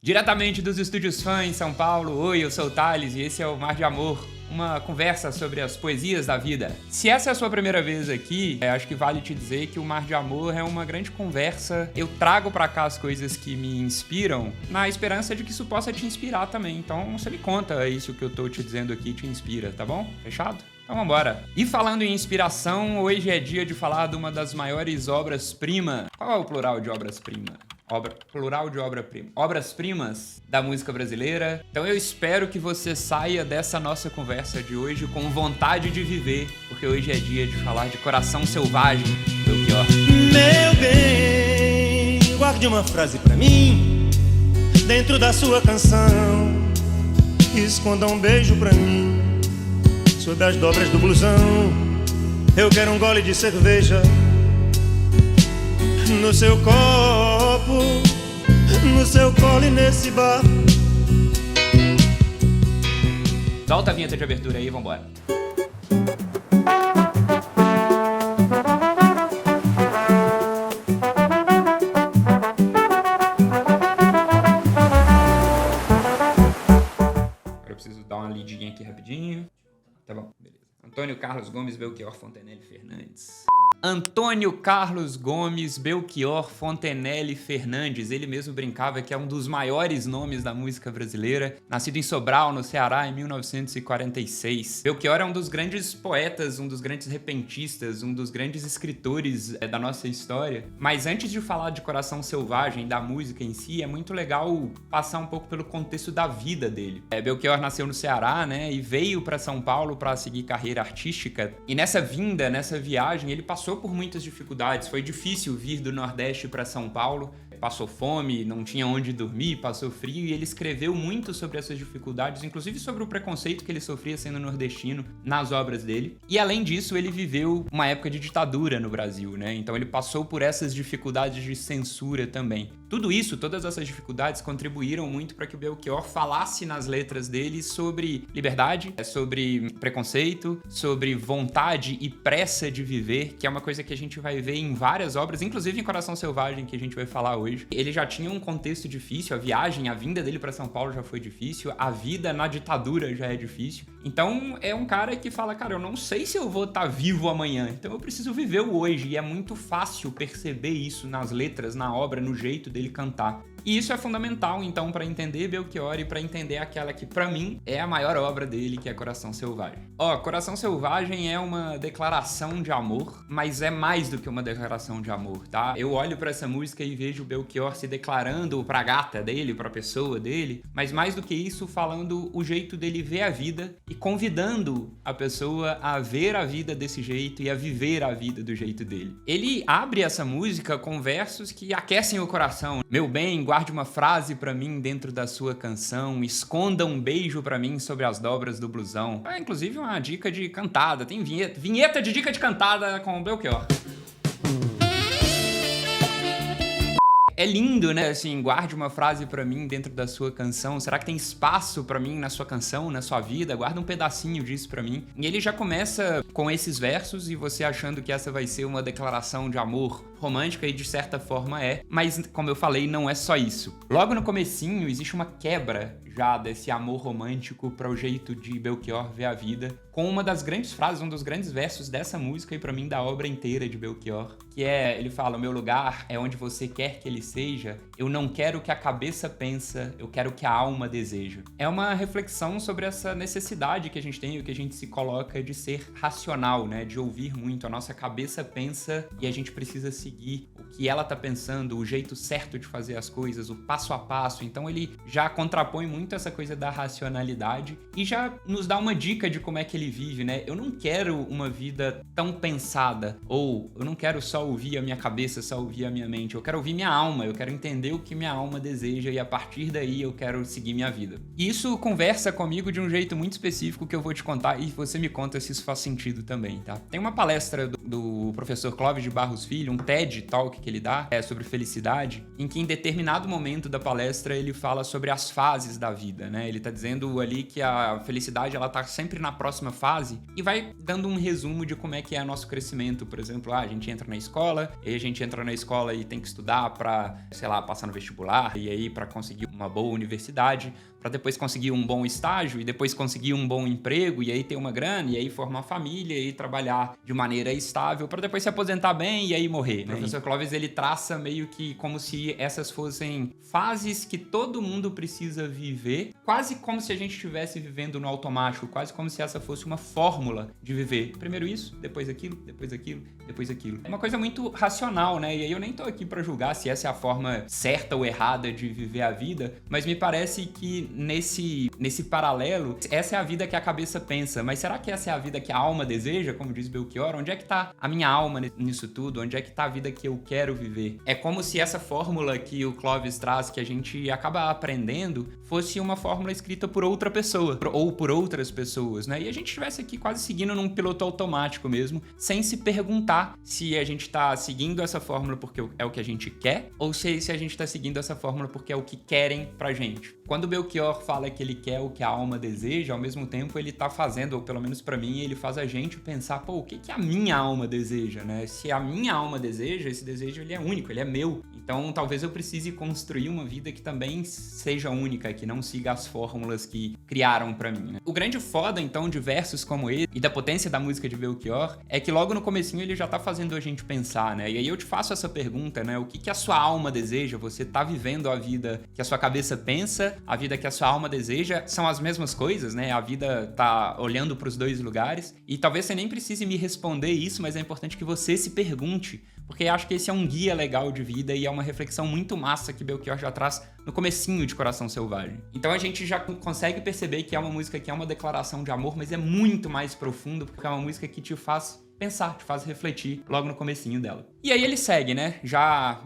Diretamente dos Estúdios Fã em São Paulo, oi, eu sou o Thales e esse é o Mar de Amor, uma conversa sobre as poesias da vida. Se essa é a sua primeira vez aqui, acho que vale te dizer que o Mar de Amor é uma grande conversa. Eu trago pra cá as coisas que me inspiram, na esperança de que isso possa te inspirar também. Então você me conta isso que eu tô te dizendo aqui te inspira, tá bom? Fechado? Então vambora. E falando em inspiração, hoje é dia de falar de uma das maiores obras-prima. Qual é o plural de obras-prima? Plural de obra-prima. Obras-primas da música brasileira. Então eu espero que você saia dessa nossa conversa de hoje com vontade de viver, porque hoje é dia de falar de Coração Selvagem, Belchior. Meu bem, guarde uma frase pra mim dentro da sua canção. Esconda um beijo pra mim sob as dobras do blusão. Eu quero um gole de cerveja no seu copo, no seu colo e nesse bar. Solta a vinheta de abertura aí, vambora. Agora eu preciso dar uma lidinha aqui rapidinho. Tá bom, beleza. Antônio Carlos Gomes Belchior Fontenelle Fernandes. Antônio Carlos Gomes Belchior Fontenelle Fernandes. Ele mesmo brincava que é um dos maiores nomes da música brasileira. Nascido em Sobral, no Ceará, em 1946. Belchior é um dos grandes poetas, um dos grandes repentistas, um dos grandes escritores da nossa história. Mas antes de falar de Coração Selvagem, da música em si, é muito legal passar um pouco pelo contexto da vida dele. Belchior nasceu no Ceará, né, e veio para São Paulo para seguir carreira artística. E nessa viagem, ele passou por muitas dificuldades. Foi difícil vir do Nordeste para São Paulo. Passou fome, não tinha onde dormir, passou frio, e ele escreveu muito sobre essas dificuldades, inclusive sobre o preconceito que ele sofria sendo nordestino nas obras dele. E além disso, ele viveu uma época de ditadura no Brasil, né? Então ele passou por essas dificuldades de censura também. Tudo isso, todas essas dificuldades contribuíram muito para que o Belchior falasse nas letras dele sobre liberdade, sobre preconceito, sobre vontade e pressa de viver, que é uma coisa que a gente vai ver em várias obras, inclusive em Coração Selvagem, que a gente vai falar hoje. Ele já tinha um contexto difícil, a vinda dele para São Paulo já foi difícil, a vida na ditadura já é difícil. Então é um cara que fala, cara, eu não sei se eu vou estar vivo amanhã, então eu preciso viver o hoje. E é muito fácil perceber isso nas letras, na obra, no jeito dele cantar. E isso é fundamental, então, para entender Belchior e para entender aquela que, para mim, é a maior obra dele, que é Coração Selvagem. Coração Selvagem é uma declaração de amor, mas é mais do que uma declaração de amor, tá? Eu olho para essa música e vejo o Belchior se declarando pra gata dele, pra pessoa dele, mas mais do que isso, falando o jeito dele ver a vida e convidando a pessoa a ver a vida desse jeito e a viver a vida do jeito dele. Ele abre essa música com versos que aquecem o coração. Meu bem, guarde uma frase pra mim dentro da sua canção, esconda um beijo pra mim sobre as dobras do blusão. É inclusive uma dica de cantada, tem vinheta de dica de cantada com o Belchior. É lindo, né? Assim, guarde uma frase pra mim dentro da sua canção. Será que tem espaço pra mim na sua canção, na sua vida? Guarda um pedacinho disso pra mim. E ele já começa com esses versos e você achando que essa vai ser uma declaração de amor romântica, e de certa forma é. Mas, como eu falei, não é só isso. Logo no comecinho, existe uma quebra já desse amor romântico para o jeito de Belchior ver a vida, com uma das grandes frases, um dos grandes versos dessa música e para mim da obra inteira de Belchior, que é, ele fala, o meu lugar é onde você quer que ele seja, eu não quero o que a cabeça pensa, eu quero o que a alma deseja. É uma reflexão sobre essa necessidade que a gente tem, o que a gente se coloca de ser racional, né, de ouvir muito. A nossa cabeça pensa e a gente precisa seguir o que ela tá pensando, o jeito certo de fazer as coisas, o passo a passo. Então ele já contrapõe muito essa coisa da racionalidade e já nos dá uma dica de como é que ele vive, né? Eu não quero uma vida tão pensada, ou eu não quero só ouvir a minha cabeça, só ouvir a minha mente, eu quero ouvir minha alma, eu quero entender o que minha alma deseja e a partir daí eu quero seguir minha vida. E isso conversa comigo de um jeito muito específico que eu vou te contar e você me conta se isso faz sentido também, tá? Tem uma palestra do professor Clóvis de Barros Filho, um TED Talk que ele dá, sobre felicidade, em que em determinado momento da palestra ele fala sobre as fases da vida, né? Ele tá dizendo ali que a felicidade, ela tá sempre na próxima fase e vai dando um resumo de como é que é o nosso crescimento. Por exemplo, a gente entra na escola, e a gente entra na escola e tem que estudar pra, sei lá, passar no vestibular, e aí pra conseguir uma boa universidade, para depois conseguir um bom estágio e depois conseguir um bom emprego e aí ter uma grana e aí formar família e trabalhar de maneira estável para depois se aposentar bem e aí morrer, né? O professor Clovis, ele traça meio que como se essas fossem fases que todo mundo precisa viver, quase como se a gente estivesse vivendo no automático, quase como se essa fosse uma fórmula de viver. Primeiro isso, depois aquilo, depois aquilo, depois aquilo. É uma coisa muito racional, né? E aí eu nem tô aqui para julgar se essa é a forma certa ou errada de viver a vida, mas me parece que nesse paralelo, essa é a vida que a cabeça pensa, mas será que essa é a vida que a alma deseja, como diz Belchior? Onde é que tá a minha alma nisso tudo? Onde é que tá a vida que eu quero viver? É como se essa fórmula que o Clovis traz, que a gente acaba aprendendo, fosse uma fórmula escrita por outra pessoa, ou por outras pessoas, né? E a gente estivesse aqui quase seguindo num piloto automático mesmo, sem se perguntar se a gente tá seguindo essa fórmula porque é o que a gente quer, ou se a gente tá seguindo essa fórmula porque é o que querem pra gente. Quando Belchior fala que ele quer o que a alma deseja, ao mesmo tempo ele tá fazendo, ou pelo menos pra mim, ele faz a gente pensar, pô, o que a minha alma deseja, né? Se a minha alma deseja, esse desejo ele é único, ele é meu. Então talvez eu precise construir uma vida que também seja única, que não siga as fórmulas que criaram pra mim, né? O grande foda, então, de versos como esse, e da potência da música de Belchior, é que logo no comecinho ele já tá fazendo a gente pensar, né? E aí eu te faço essa pergunta, né? O que a sua alma deseja? Você tá vivendo a vida que a sua cabeça pensa, a vida que a sua alma deseja, são as mesmas coisas, né? A vida tá olhando pros dois lugares, e talvez você nem precise me responder isso, mas é importante que você se pergunte, porque acho que esse é um guia legal de vida e é uma reflexão muito massa que Belchior já traz no comecinho de Coração Selvagem. Então a gente já consegue perceber que é uma música que é uma declaração de amor, mas é muito mais profundo, porque é uma música que te faz pensar, te faz refletir logo no comecinho dela. E aí ele segue, né? Já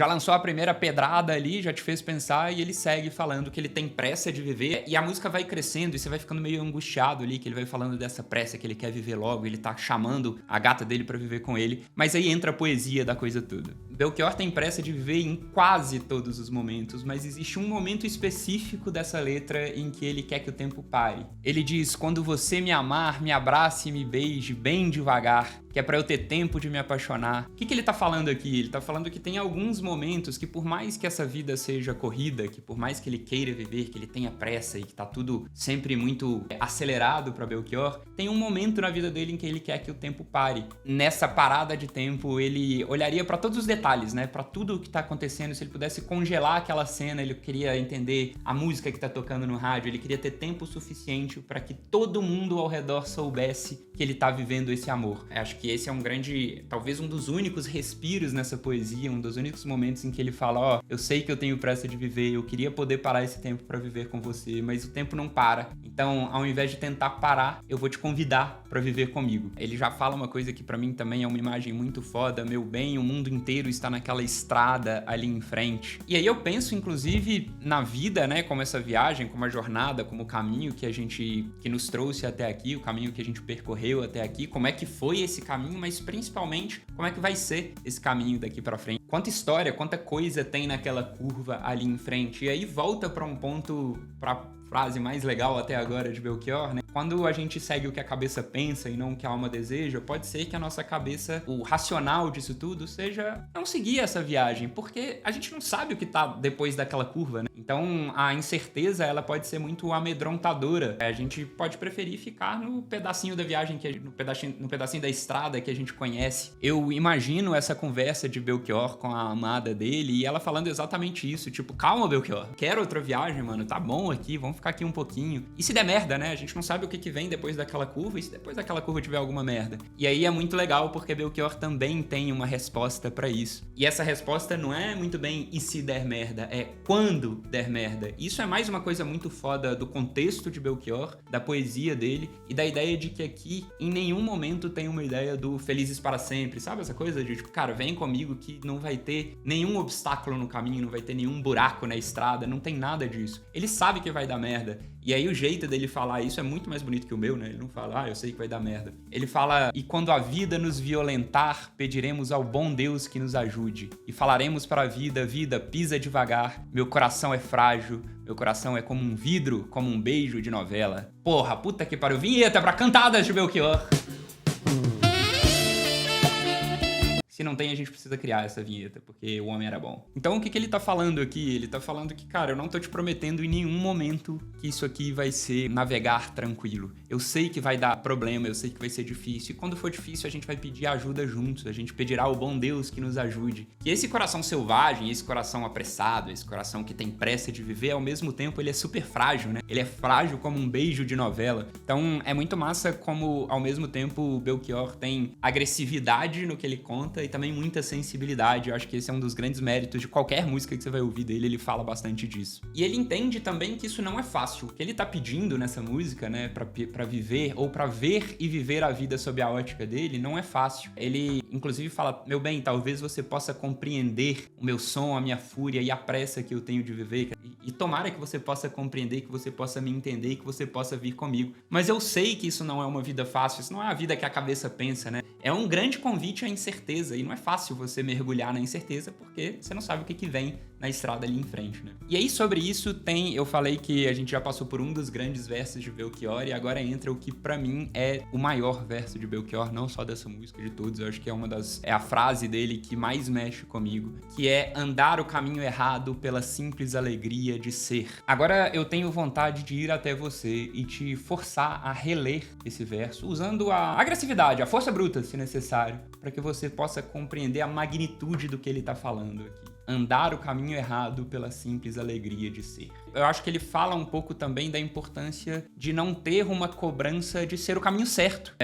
lançou a primeira pedrada ali, já te fez pensar, e ele segue falando que ele tem pressa de viver, e a música vai crescendo e você vai ficando meio angustiado ali, que ele vai falando dessa pressa que ele quer viver logo, ele tá chamando a gata dele pra viver com ele, mas aí entra a poesia da coisa toda. Belchior tem pressa de viver em quase todos os momentos, mas existe um momento específico dessa letra em que ele quer que o tempo pare. Ele diz: quando você me amar, me abrace e me beije bem devagar, que é pra eu ter tempo de me apaixonar. O que ele tá falando aqui? Ele tá falando que tem alguns momentos que, por mais que essa vida seja corrida, que por mais que ele queira viver, que ele tenha pressa e que tá tudo sempre muito acelerado pra Belchior, tem um momento na vida dele em que ele quer que o tempo pare. Nessa parada de tempo, ele olharia pra todos os detalhes, né? Pra tudo o que tá acontecendo. Se ele pudesse congelar aquela cena, ele queria entender a música que tá tocando no rádio, ele queria ter tempo suficiente pra que todo mundo ao redor soubesse que ele tá vivendo esse amor. Eu acho que esse é um grande, talvez um dos únicos respiros nessa poesia, um dos únicos momentos em que ele fala, ó, eu sei que eu tenho pressa de viver, eu queria poder parar esse tempo pra viver com você, mas o tempo não para. Então, ao invés de tentar parar, eu vou te convidar pra viver comigo. Ele já fala uma coisa que pra mim também é uma imagem muito foda, meu bem, o mundo inteiro está naquela estrada ali em frente. E aí eu penso, inclusive, na vida, né, como essa viagem, como a jornada, como o caminho que nos trouxe até aqui, o caminho que a gente percorreu até aqui, como é que foi esse caminho, mas principalmente como é que vai ser esse caminho daqui pra frente. Quanta história, quanta coisa tem naquela curva ali em frente. E aí volta pra um ponto, pra frase mais legal até agora de Belchior, né? Quando a gente segue o que a cabeça pensa e não o que a alma deseja, pode ser que a nossa cabeça, o racional disso tudo, seja não seguir essa viagem, porque a gente não sabe o que tá depois daquela curva, né? Então, a incerteza, ela pode ser muito amedrontadora. A gente pode preferir ficar no pedacinho da viagem, no pedacinho da estrada que a gente conhece. Eu imagino essa conversa de Belchior com a amada dele e ela falando exatamente isso, tipo, calma, Belchior, quero outra viagem, mano, tá bom aqui, vamos ficar aqui um pouquinho. E se der merda, né? A gente não sabe o que vem depois daquela curva, e se depois daquela curva tiver alguma merda. E aí é muito legal, porque Belchior também tem uma resposta pra isso. E essa resposta não é muito bem e se der merda, é quando der merda. Isso é mais uma coisa muito foda do contexto de Belchior, da poesia dele, e da ideia de que aqui, em nenhum momento tem uma ideia do felizes para sempre, sabe? Essa coisa de, tipo, cara, vem comigo que não vai ter nenhum obstáculo no caminho, não vai ter nenhum buraco na estrada, não tem nada disso. Ele sabe que vai dar merda. E aí o jeito dele falar isso é muito mais bonito que o meu, né? Ele não fala, eu sei que vai dar merda. Ele fala, e quando a vida nos violentar, pediremos ao bom Deus que nos ajude. E falaremos para a vida, vida, pisa devagar, meu coração é frágil, meu coração é como um vidro, como um beijo de novela. Porra, puta que pariu, vinheta pra cantadas de Belchior. Se não tem, a gente precisa criar essa vinheta, porque o homem era bom. Então, o que ele tá falando aqui? Ele tá falando que, cara, eu não tô te prometendo em nenhum momento que isso aqui vai ser navegar tranquilo. Eu sei que vai dar problema, eu sei que vai ser difícil. E quando for difícil, a gente vai pedir ajuda juntos. A gente pedirá ao bom Deus que nos ajude. Que esse coração selvagem, esse coração apressado, esse coração que tem pressa de viver, ao mesmo tempo, ele é super frágil, né? Ele é frágil como um beijo de novela. Então, é muito massa como, ao mesmo tempo, o Belchior tem agressividade no que ele conta e também muita sensibilidade. Eu acho que esse é um dos grandes méritos de qualquer música que você vai ouvir dele, ele fala bastante disso. E ele entende também que isso não é fácil. O que ele tá pedindo nessa música, né, pra viver, ou pra ver e viver a vida sob a ótica dele, não é fácil. Ele, inclusive, fala, meu bem, talvez você possa compreender o meu som, a minha fúria e a pressa que eu tenho de viver. E tomara que você possa compreender, que você possa me entender e que você possa vir comigo. Mas eu sei que isso não é uma vida fácil, isso não é a vida que a cabeça pensa, né? É um grande convite à incerteza, e não é fácil você mergulhar na incerteza, porque você não sabe o que vem na estrada ali em frente, né? E aí, sobre isso, eu falei que a gente já passou por um dos grandes versos de Belchior, e agora entra o que pra mim é o maior verso de Belchior, não só dessa música, de todos. Eu acho que é a frase dele que mais mexe comigo, que é andar o caminho errado pela simples alegria de ser. Agora eu tenho vontade de ir até você e te forçar a reler esse verso, usando a agressividade, a força bruta, se necessário, para que você possa compreender a magnitude do que ele tá falando aqui. Andar o caminho errado pela simples alegria de ser. Eu acho que ele fala um pouco também da importância de não ter uma cobrança de ser o caminho certo.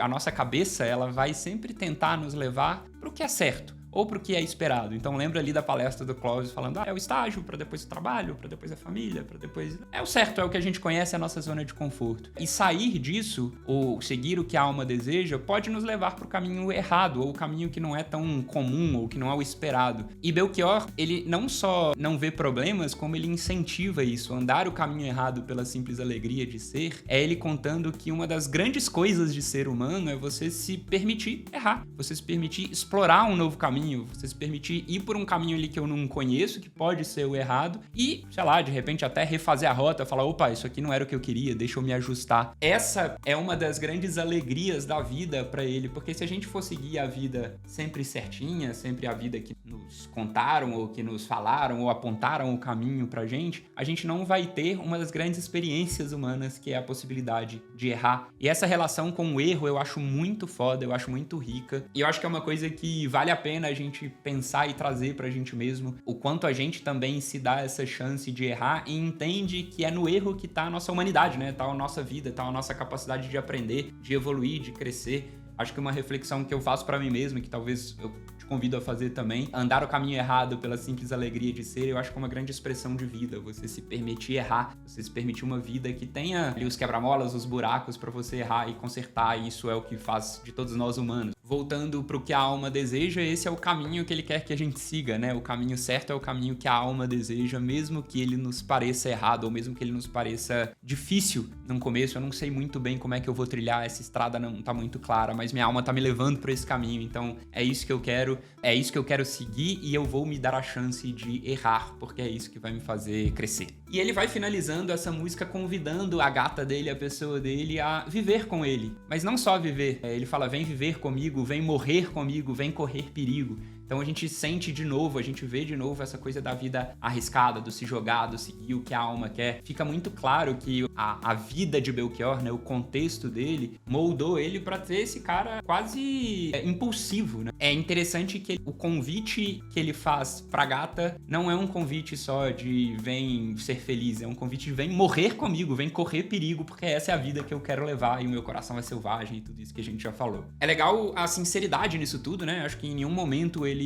A nossa cabeça, ela vai sempre tentar nos levar pro que é certo, ou pro que é esperado. Então lembra ali da palestra do Clóvis falando, é o estágio, para depois o trabalho, para depois a família, para depois... É o certo, é o que a gente conhece, é a nossa zona de conforto. E sair disso, ou seguir o que a alma deseja, pode nos levar pro caminho errado, ou o caminho que não é tão comum, ou que não é o esperado. E Belchior, ele não só não vê problemas, como ele incentiva isso. Andar o caminho errado pela simples alegria de ser, é ele contando que uma das grandes coisas de ser humano é você se permitir errar, você se permitir explorar um novo caminho, você se permitir ir por um caminho ali que eu não conheço, que pode ser o errado, e, sei lá, de repente até refazer a rota, falar, opa, isso aqui não era o que eu queria, deixa eu me ajustar. Essa é uma das grandes alegrias da vida pra ele, porque se a gente for seguir a vida sempre certinha, sempre a vida que nos contaram, ou que nos falaram, ou apontaram o caminho pra gente, a gente não vai ter uma das grandes experiências humanas, que é a possibilidade de errar. E essa relação com o erro eu acho muito foda, eu acho muito rica, e eu acho que é uma coisa que vale a pena a gente pensar e trazer pra gente mesmo, o quanto a gente também se dá essa chance de errar e entende que é no erro que tá a nossa humanidade, né? Tá a nossa vida, tá a nossa capacidade de aprender, de evoluir, de crescer. Acho que uma reflexão que eu faço pra mim mesmo, que talvez eu te convido a fazer também, andar o caminho errado pela simples alegria de ser, eu acho que é uma grande expressão de vida, você se permitir errar, você se permitir uma vida que tenha ali os quebra-molas, os buracos pra você errar e consertar, e isso é o que faz de todos nós humanos. Voltando pro que a alma deseja, esse é o caminho que ele quer que a gente siga, né? O caminho certo é o caminho que a alma deseja, mesmo que ele nos pareça errado, ou mesmo que ele nos pareça difícil no começo. Eu não sei muito bem como é que eu vou trilhar, essa estrada não tá muito clara, mas minha alma tá me levando pra esse caminho, então é isso que eu quero seguir, e eu vou me dar a chance de errar, porque é isso que vai me fazer crescer. E ele vai finalizando essa música convidando a gata dele, a pessoa dele, a viver com ele, mas não só viver, ele fala, vem viver comigo, vem morrer comigo, vem correr perigo. Então a gente sente de novo, a gente vê de novo essa coisa da vida arriscada, do se jogar, do seguir o que a alma quer. Fica muito claro que a vida de Belchior, né, o contexto dele, moldou ele pra ter esse cara quase impulsivo, né? É interessante que o convite que ele faz pra gata não é um convite só de vem ser feliz, é um convite de vem morrer comigo, vem correr perigo, porque essa é a vida que eu quero levar e o meu coração é selvagem e tudo isso que a gente já falou. É legal a sinceridade nisso tudo, né? Acho que em nenhum momento ele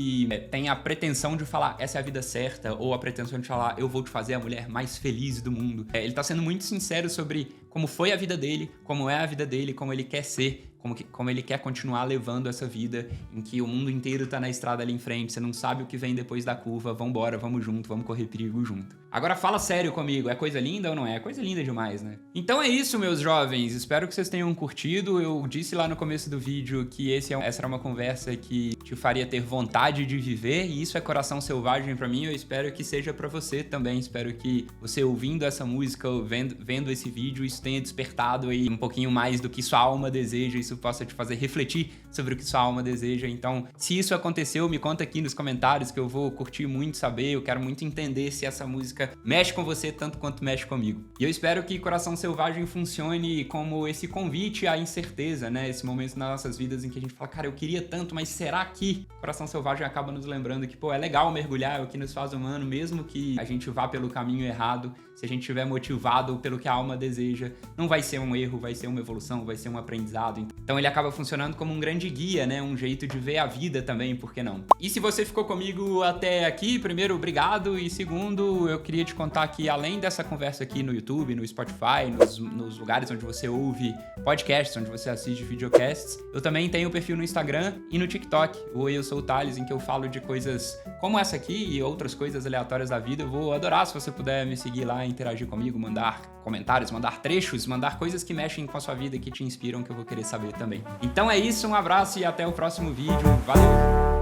tem a pretensão de falar essa é a vida certa, ou a pretensão de falar eu vou te fazer a mulher mais feliz do mundo. Ele tá sendo muito sincero sobre como foi a vida dele, como é a vida dele, como ele quer ser, como ele quer continuar levando essa vida em que o mundo inteiro tá na estrada ali em frente, você não sabe o que vem depois da curva, vambora, vamos junto, vamos correr perigo junto. Agora fala sério comigo, é coisa linda ou não é? É coisa linda demais, né? Então é isso, meus jovens, espero que vocês tenham curtido. Eu disse lá no começo do vídeo que essa era uma conversa que te faria ter vontade de viver, e isso é coração selvagem pra mim, eu espero que seja pra você também, espero que você ouvindo essa música, vendo esse vídeo, tenha despertado aí um pouquinho mais do que sua alma deseja, isso possa te fazer refletir sobre o que sua alma deseja. Então, se isso aconteceu, me conta aqui nos comentários que eu vou curtir muito saber, eu quero muito entender se essa música mexe com você tanto quanto mexe comigo. E eu espero que Coração Selvagem funcione como esse convite à incerteza, né? Esse momento nas nossas vidas em que a gente fala, cara, eu queria tanto, mas será que Coração Selvagem acaba nos lembrando que, pô, é legal mergulhar, é o que nos faz humano, mesmo que a gente vá pelo caminho errado, se a gente estiver motivado pelo que a alma deseja, não vai ser um erro, vai ser uma evolução, vai ser um aprendizado. Então ele acaba funcionando como um grande guia, né? Um jeito de ver a vida também, por que não? E se você ficou comigo até aqui, primeiro, obrigado, e segundo, eu queria te contar que além dessa conversa aqui no YouTube, no Spotify, nos lugares onde você ouve podcasts, onde você assiste videocasts, eu também tenho um perfil no Instagram e no TikTok, o Eu Sou o Thales, em que eu falo de coisas como essa aqui e outras coisas aleatórias da vida. Eu vou adorar se você puder me seguir lá, interagir comigo, mandar comentários, mandar trechos, mandar coisas que mexem com a sua vida, que te inspiram, que eu vou querer saber também. Então é isso, um abraço e até o próximo vídeo. Valeu!